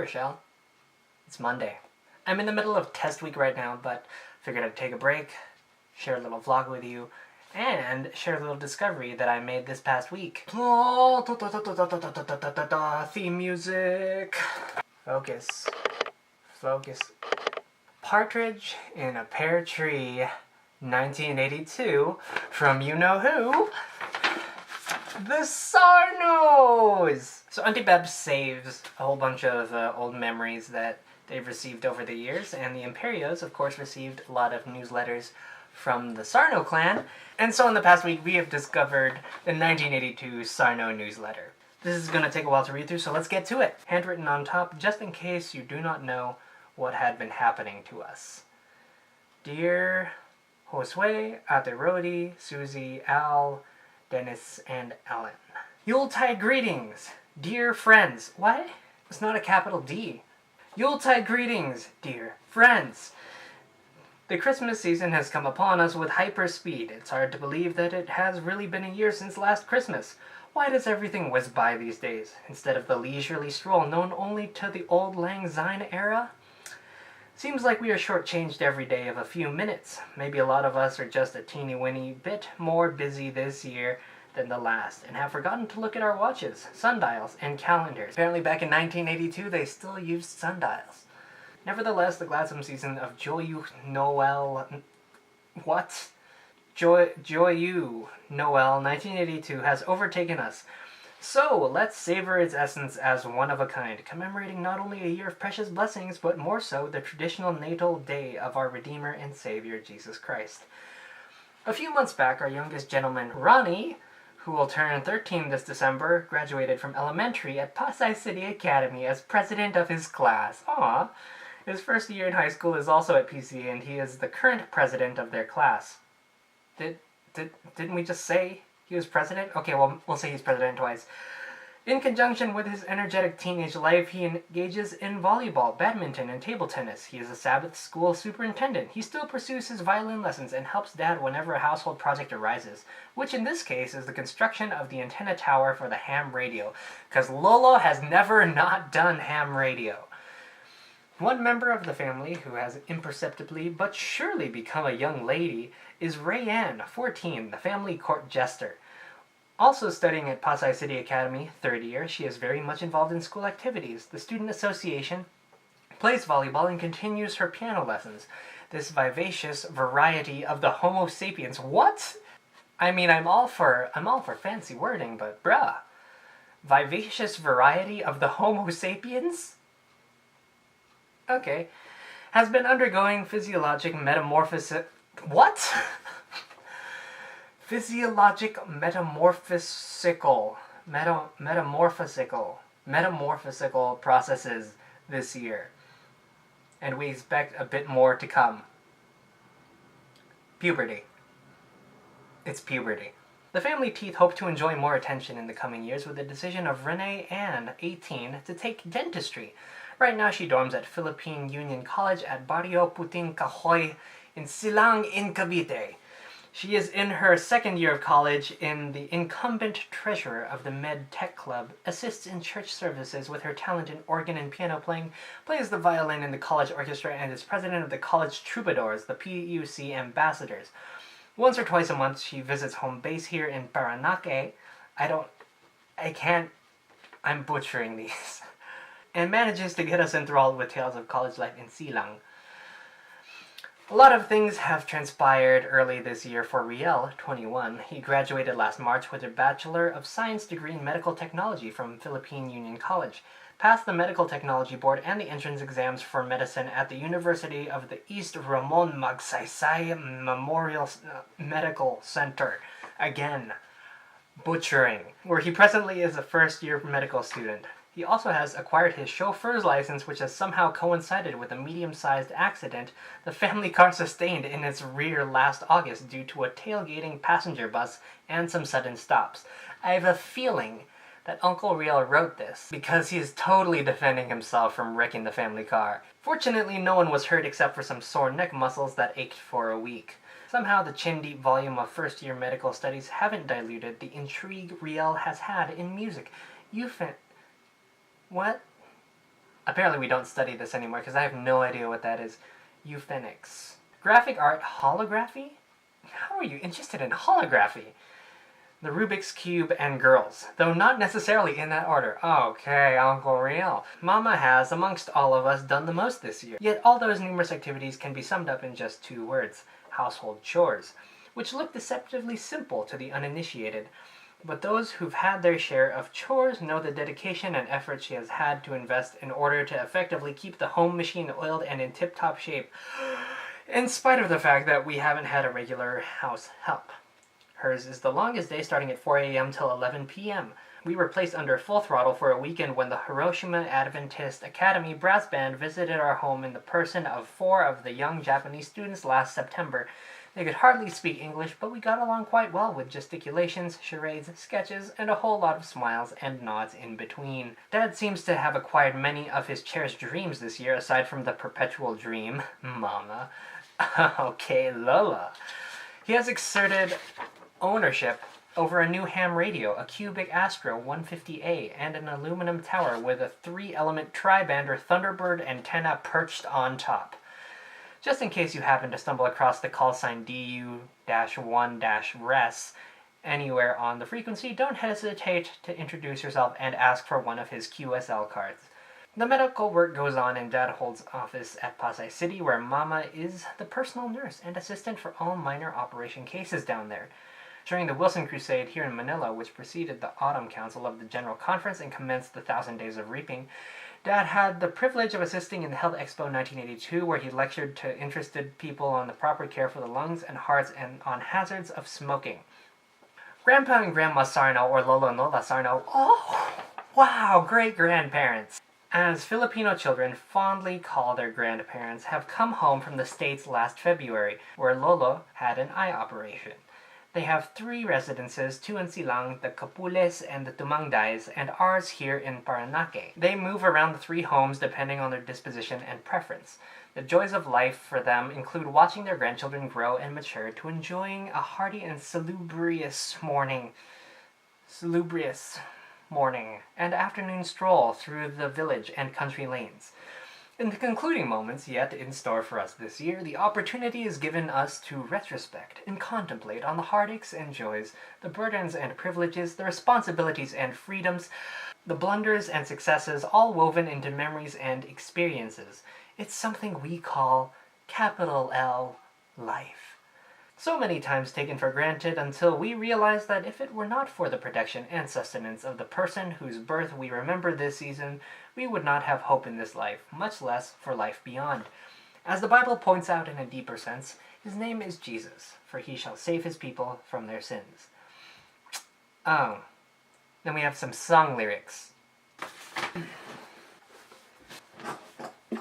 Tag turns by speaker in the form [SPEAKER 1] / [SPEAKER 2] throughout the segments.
[SPEAKER 1] Rischel. It's Monday. I'm in the middle of test week right now, but figured I'd take a break, share a little vlog with you, and share a little discovery that I made this past week. Theme music. Focus. Focus. Partridge in a Pear Tree, 1982, from you-know-who, the Sarnos! So Auntie Beb saves a whole bunch of old memories that they've received over the years, and the Imperios, of course, received a lot of newsletters from the Sarno clan, and so in the past week we have discovered the 1982 Sarno newsletter. This is going to take a while to read through, so let's get to it. Handwritten on top, just in case you do not know what had been happening to us. Dear Josue, Aterodi, Susie, Al, Dennis, and Ellen. Yuletide greetings, dear friends. What? It's not a capital D. Yuletide greetings, dear friends. The Christmas season has come upon us with hyper speed. It's hard to believe that it has really been a year since last Christmas. Why does everything whiz by these days, instead of the leisurely stroll known only to the old Lang Syne era? Seems like we are shortchanged every day of a few minutes. Maybe a lot of us are just a teeny-weeny bit more busy this year than the last, and have forgotten to look at our watches, sundials, and calendars. Apparently back in 1982 they still used sundials. Nevertheless, the gladsome season of Joyeux Noel... What? Joyeux Noel 1982 has overtaken us. So, let's savor its essence as one of a kind, commemorating not only a year of precious blessings, but more so the traditional natal day of our Redeemer and Savior, Jesus Christ. A few months back, our youngest gentleman, Ronnie, who will turn 13 this December, graduated from elementary at Pasay City Academy as president of his class. Aww. His first year in high school is also at PC, and he is the current president of their class. Didn't we just say he was president? Okay, well, we'll say he's president twice. In conjunction with his energetic teenage life, he engages in volleyball, badminton, and table tennis. He is a Sabbath school superintendent. He still pursues his violin lessons and helps Dad whenever a household project arises, which in this case is the construction of the antenna tower for the ham radio, because Lolo has never not done ham radio. One member of the family who has imperceptibly but surely become a young lady is Rayanne, 14, the family court jester. Also studying at Pasay City Academy, 3rd year, she is very much involved in school activities, the student association, plays volleyball, and continues her piano lessons. This vivacious variety of the Homo sapiens. What? I mean, I'm all for fancy wording, but bruh. Vivacious variety of the Homo sapiens? Okay. Has been undergoing physiologic metamorphosis... What? Physiologic metamorphosical processes this year. And we expect a bit more to come. Puberty. It's puberty. The family teeth hope to enjoy more attention in the coming years with the decision of Renee Ann, 18, to take dentistry. Right now she dorms at Philippine Union College at Barrio Puting Kahoy in Silang in Cavite. She is in her 2nd year of college in the incumbent treasurer of the Med Tech Club, assists in church services with her talent in organ and piano playing, plays the violin in the college orchestra, and is president of the college troubadours, the PUC ambassadors. Once or twice a month she visits home base here in Parañaque. I'm butchering these. And manages to get us enthralled with tales of college life in Silang. A lot of things have transpired early this year for Riel, 21. He graduated last March with a Bachelor of Science degree in Medical Technology from Philippine Union College, passed the Medical Technology Board and the entrance exams for medicine at the University of the East Ramon Magsaysay Memorial Medical Center. Again, butchering. Where he presently is a first-year medical student. He also has acquired his chauffeur's license, which has somehow coincided with a medium-sized accident the family car sustained in its rear last August due to a tailgating passenger bus and some sudden stops. I have a feeling that Uncle Riel wrote this because he is totally defending himself from wrecking the family car. Fortunately, no one was hurt except for some sore neck muscles that ached for a week. Somehow the chin-deep volume of first-year medical studies haven't diluted the intrigue Riel has had in music. What? Apparently we don't study this anymore because I have no idea what that is. Euphenics. Graphic art holography? How are you interested in holography? The Rubik's Cube and girls, though not necessarily in that order. Okay, Uncle Real. Mama has, amongst all of us, done the most this year. Yet all those numerous activities can be summed up in just 2 words. Household chores. Which look deceptively simple to the uninitiated. But those who've had their share of chores know the dedication and effort she has had to invest in order to effectively keep the home machine oiled and in tip-top shape, in spite of the fact that we haven't had a regular house help. Hers is the longest day, starting at 4 a.m. till 11 p.m. We were placed under full throttle for a weekend when the Hiroshima Adventist Academy brass band visited our home in the person of 4 of the young Japanese students last September. They could hardly speak English, but we got along quite well with gesticulations, charades, sketches, and a whole lot of smiles and nods in between. Dad seems to have acquired many of his cherished dreams this year, aside from the perpetual dream, Mama. Okay, Lola. He has exerted ownership over a new ham radio, a cubic Astro 150A, and an aluminum tower with a 3-element tri-band or Thunderbird antenna perched on top. Just in case you happen to stumble across the call sign DU-1-RES anywhere on the frequency, don't hesitate to introduce yourself and ask for one of his QSL cards. The medical work goes on, and Dad holds office at Pasay City, where Mama is the personal nurse and assistant for all minor operation cases down there. During the Wilson Crusade here in Manila, which preceded the Autumn Council of the General Conference and commenced the 1,000 Days of Reaping, Dad had the privilege of assisting in the Health Expo 1982, where he lectured to interested people on the proper care for the lungs and hearts and on hazards of smoking. Grandpa and Grandma Sarno, or Lolo and Lola Sarno, oh, wow, great-grandparents, as Filipino children fondly call their grandparents, have come home from the States last February, where Lolo had an eye operation. They have 3 residences, 2 in Silang, the Capules, and the Tumangdays, and ours here in Parañaque. They move around the 3 homes depending on their disposition and preference. The joys of life for them include watching their grandchildren grow and mature to enjoying a hearty and salubrious morning and afternoon stroll through the village and country lanes. In the concluding moments yet in store for us this year, the opportunity is given us to retrospect and contemplate on the heartaches and joys, the burdens and privileges, the responsibilities and freedoms, the blunders and successes, all woven into memories and experiences. It's something we call capital L, life. So many times taken for granted until we realize that if it were not for the protection and sustenance of the person whose birth we remember this season, we would not have hope in this life, much less for life beyond. As the Bible points out in a deeper sense, his name is Jesus, for he shall save his people from their sins. Oh, then we have some song lyrics.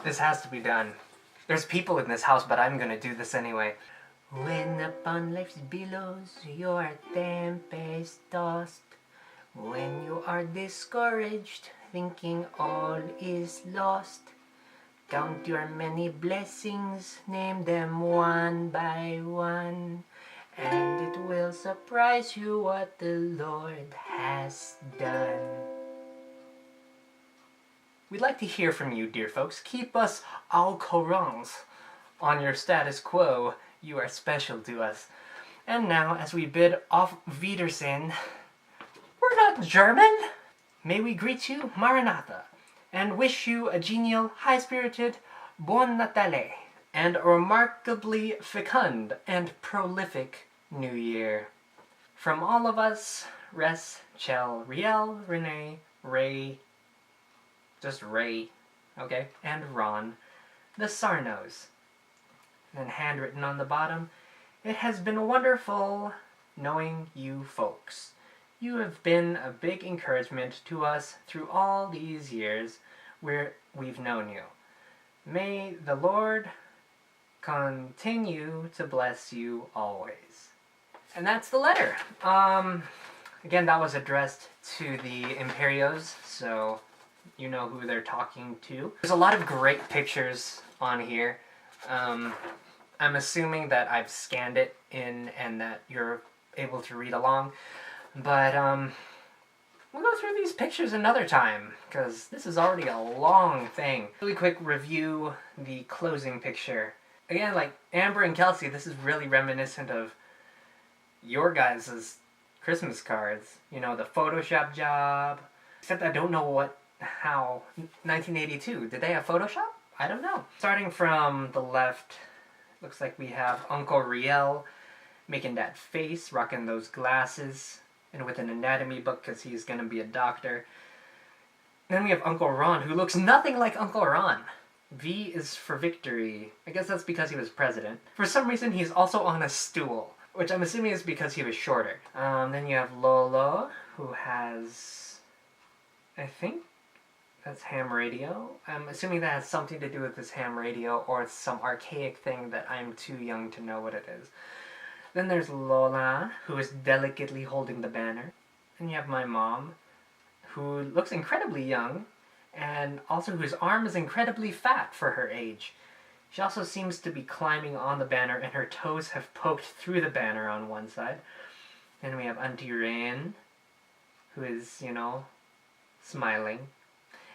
[SPEAKER 1] This has to be done. There's people in this house, but I'm gonna do this anyway. When upon life's billows you are tempest tossed, when you are discouraged, thinking all is lost, count your many blessings, name them one by one, and it will surprise you what the Lord has done. We'd like to hear from you, dear folks. Keep us au courant on your status quo. You are special to us. And now, as we bid auf Wiedersehen, we're not German! May we greet you, Maranatha, and wish you a genial, high-spirited Buon Natale, and a remarkably fecund and prolific New Year. From all of us, Rischel, Riel, Renee, Ray, just Ray, okay, and Ron, the Sarnos. And handwritten on the bottom, it has been wonderful knowing you folks. You have been a big encouragement to us through all these years where we've known you. May the Lord continue to bless you always. And that's the letter. Again, that was addressed to the Imperios, so you know who they're talking to. There's a lot of great pictures on here. I'm assuming that I've scanned it in and that you're able to read along, but we'll go through these pictures another time, because this is already a long thing. Really quick review the closing picture. Again, like Amber and Kelsey, this is really reminiscent of your guys' Christmas cards. You know, the Photoshop job. Except I don't know how 1982, did they have Photoshop? I don't know. Starting from the left, looks like we have Uncle Riel making that face, rocking those glasses, and with an anatomy book because he's gonna be a doctor. Then we have Uncle Ron, who looks nothing like Uncle Ron. V is for victory. I guess that's because he was president. For some reason, he's also on a stool, which I'm assuming is because he was shorter. Then you have Lolo, who has, I think that's ham radio. I'm assuming that has something to do with this ham radio, or it's some archaic thing that I'm too young to know what it is. Then there's Lola, who is delicately holding the banner. And you have my mom, who looks incredibly young, and also whose arm is incredibly fat for her age. She also seems to be climbing on the banner, and her toes have poked through the banner on one side. Then we have Auntie Rain, who is, you know, smiling.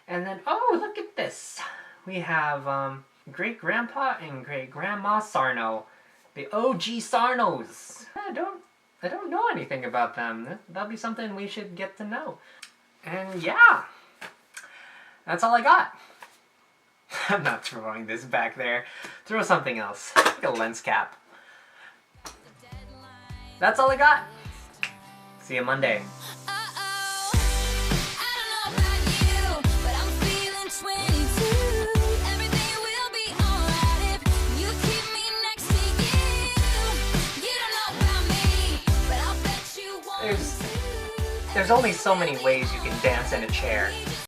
[SPEAKER 1] And then, oh, look at this! We have Great-Grandpa and Great-Grandma Sarno. The OG Sarnos! I don't know anything about them. That'll be something we should get to know. And yeah! That's all I got. I'm not throwing this back there. Throw something else. Like a lens cap. That's all I got. See you Monday. There's only so many ways you can dance in a chair.